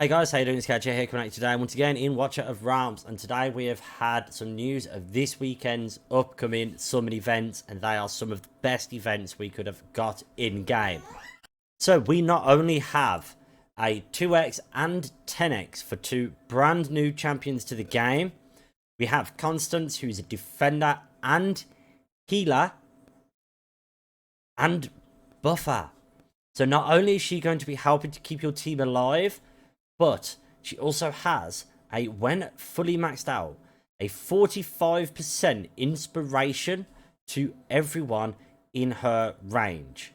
Hey guys, how you doing? It's KJ here coming at you today once again in Watcher of Realms, and today we have had some news of this weekend's upcoming summon events, and they are some of the best events we could have got in game. So we not only have a 2x and 10x for two brand new champions to the game, we have Constance, who's a defender and healer and buffer. So not only is she going to be helping to keep your team alive, but she also has when fully maxed out, a 45% inspiration to everyone in her range.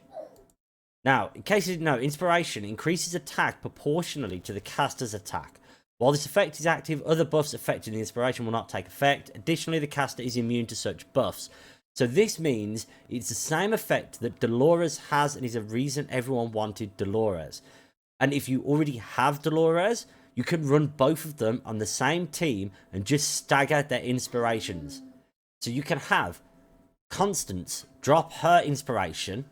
Now, in case you didn't know, inspiration increases attack proportionally to the caster's attack. While this effect is active, other buffs affecting the inspiration will not take effect. Additionally, the caster is immune to such buffs. So this means it's the same effect that Dolores has, and is a reason everyone wanted Dolores. And if you already have Dolores, you can run both of them on the same team and just stagger their inspirations. So you can have Constance drop her inspiration,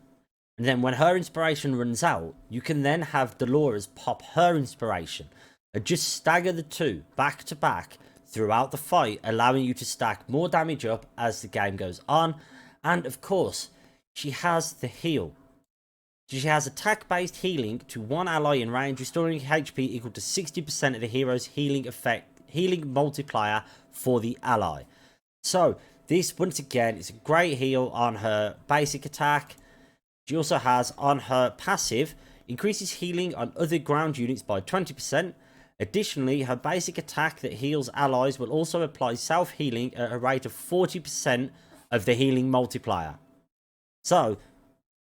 and then when her inspiration runs out, you can then have Dolores pop her inspiration and just stagger the two back to back throughout the fight, allowing you to stack more damage up as the game goes on. And of course, she has the heal. She has attack-based healing to one ally in range, restoring HP equal to 60% of the hero's healing multiplier for the ally. So this, once again, is a great heal on her basic attack. She also has on her passive, increases healing on other ground units by 20%. Additionally, her basic attack that heals allies will also apply self-healing at a rate of 40% of the healing multiplier. So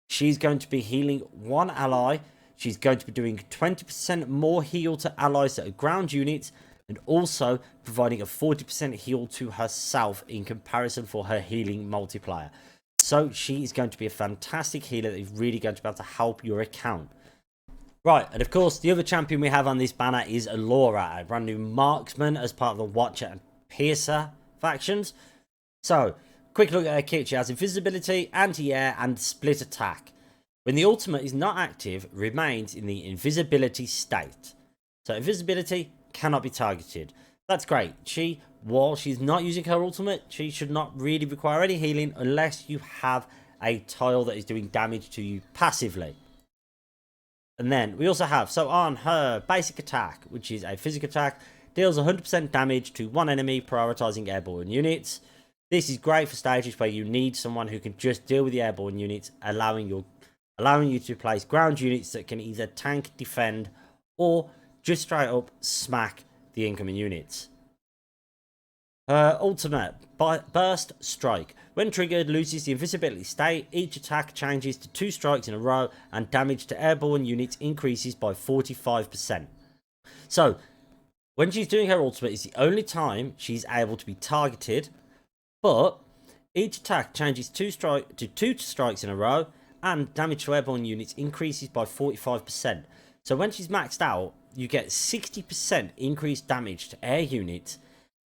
she's going to be healing one ally. She's going to be doing 20% more heal to allies that are ground units, and also providing a 40% heal to herself in comparison for her healing multiplier. So she is going to be a fantastic healer that is really going to be able to help your account. Right, and of course, the other champion we have on this banner is Alora, a brand new marksman as part of the Watcher and Piercer factions. So, quick look at her kit. She has invisibility, anti-air, and split attack. When the ultimate is not active, remains in the invisibility state. So invisibility cannot be targeted. That's great. While she's not using her ultimate, she should not really require any healing unless you have a tile that is doing damage to you passively. And then we also have, so on her basic attack, which is a physical attack, deals 100% damage to one enemy, prioritizing airborne units. This is great for stages where you need someone who can just deal with the airborne units, allowing you to place ground units that can either tank, defend, or just straight up smack the incoming units. Her ultimate, Burst Strike. When triggered, loses the invisibility state. Each attack changes to 2 strikes in a row, and damage to airborne units increases by 45%. So, when she's doing her ultimate, it's the only time she's able to be targeted, but each attack changes to 2 strikes in a row, and damage to airborne units increases by 45%. So when she's maxed out, you get 60% increased damage to air units,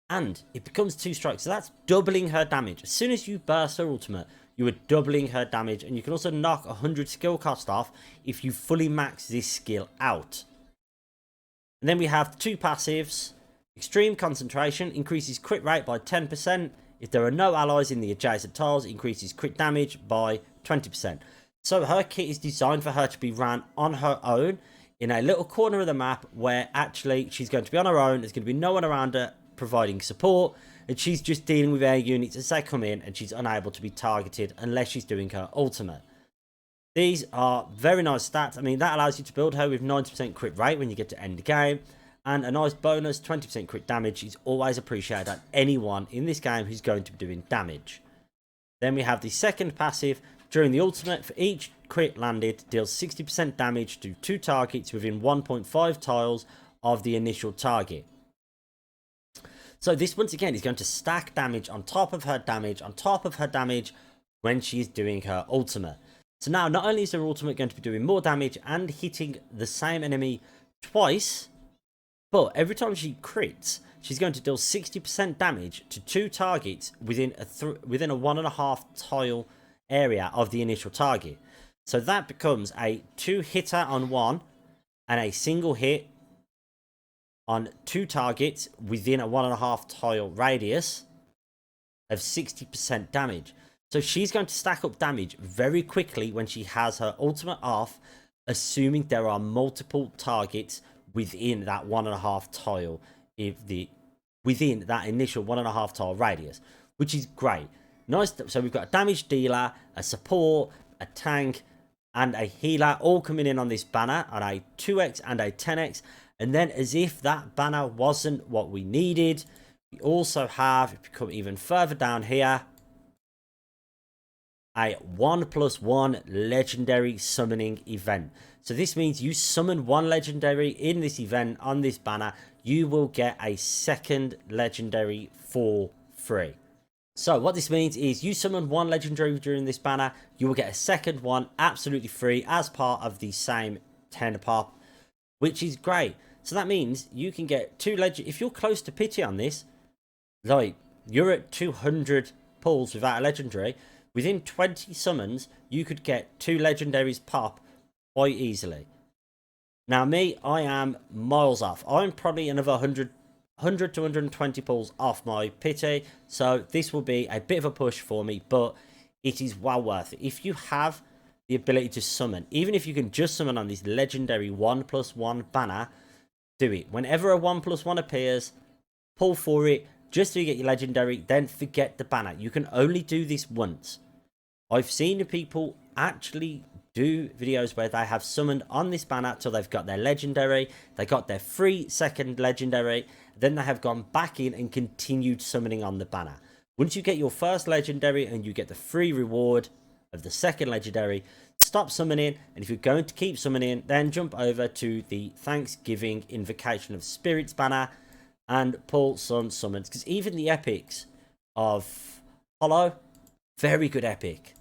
and it becomes 2 strikes. So that's doubling her damage. As soon as you burst her ultimate, you are doubling her damage, and you can also knock 100 skill cost off if you fully max this skill out. And then we have 2 passives. Extreme Concentration increases crit rate by 10%. If there are no allies in the adjacent tiles, it increases crit damage by 20%. So her kit is designed for her to be ran on her own in a little corner of the map where actually she's going to be on her own. There's going to be no one around her providing support, and she's just dealing with air units as they come in, and she's unable to be targeted unless she's doing her ultimate. These are very nice stats. I mean, that allows you to build her with 90% crit rate when you get to end the game, and a nice bonus 20% crit damage is always appreciated at anyone in this game who's going to be doing damage. Then we have the second passive. During the ultimate, for each crit landed, deals 60% damage to 2 targets within 1.5 tiles of the initial target. So this, once again, is going to stack damage on top of her damage on top of her damage when she's doing her ultimate. So now, not only is her ultimate going to be doing more damage and hitting the same enemy twice, but every time she crits, she's going to deal 60% damage to 2 targets within a 1.5 tile area of the initial target. So that becomes a 2 hitter on one and a single hit on 2 targets within a 1.5 tile radius of 60% damage. So she's going to stack up damage very quickly when she has her ultimate off, assuming there are multiple targets within that 1.5 tile, within that initial 1.5 tile radius, which is great. Nice. So we've got a damage dealer, a support, a tank, and a healer all coming in on this banner on a 2x and a 10x. And then, as if that banner wasn't what we needed, we also have, if you come even further down here, a 1+1 legendary summoning event. So this means you summon 1 legendary in this event on this banner, you will get a second legendary for free. So what this means is you summon 1 legendary during this banner, you will get a second one absolutely free as part of the same 10 pop, which is great. So that means you can get 2 legend. If you're close to pity on this, like you're at 200 pulls without a legendary, within 20 summons, you could get 2 legendaries pop quite easily. Now me, I am miles off. I'm probably another 100 to 120 pulls off my pity. So this will be a bit of a push for me, but it is well worth it. If you have the ability to summon, even if you can just summon on this legendary 1+1 banner, do it. Whenever a 1+1 appears, pull for it just to get your legendary, then forget the banner. You can only do this once. I've seen people actually do videos where they have summoned on this banner till they've got their legendary, they got their free second legendary, then they have gone back in and continued summoning on the banner. Once you get your first legendary and you get the free reward of the second legendary, stop summoning, and if you're going to keep summoning, then jump over to the Thanksgiving Invocation of Spirits banner and pull some summons, because even the epics of Hollow, very good epic.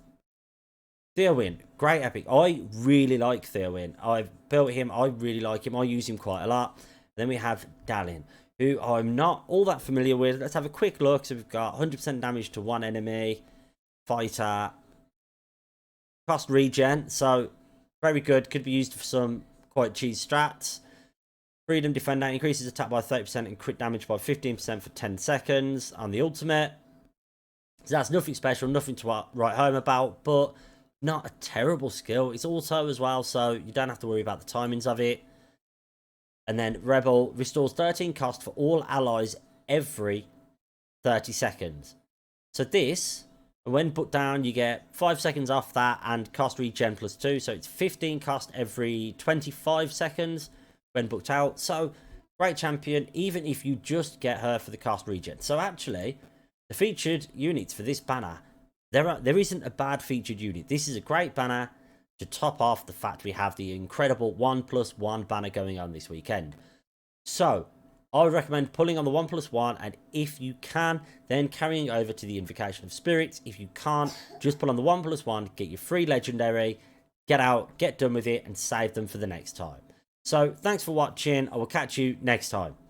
Theowyn, great epic. I really like Theowyn. I've built him. I really like him. I use him quite a lot. Then we have Dalin, who I'm not all that familiar with. Let's have a quick look. So we've got 100% damage to 1 enemy. Fighter. Cost regen. So very good. Could be used for some quite cheese strats. Freedom Defender increases attack by 30% and crit damage by 15% for 10 seconds on the ultimate. So that's nothing special, nothing to write home about, but not a terrible skill. It's auto as well, so you don't have to worry about the timings of it. And then Rebel restores 13 cost for all allies every 30 seconds. So this, when put down, you get 5 seconds off that and cost regen +2. So it's 15 cost every 25 seconds when booked out. So great champion, even if you just get her for the cost regen. So actually, the featured units for this banner, there isn't a bad featured unit. This is a great banner to top off the fact we have the incredible 1+1 banner going on this weekend. So I would recommend pulling on the 1+1, and if you can, then carrying over to the Invocation of Spirits. If you can't, just pull on the 1+1, get your free legendary, get out, get done with it, and save them for the next time. So thanks for watching. I will catch you next time.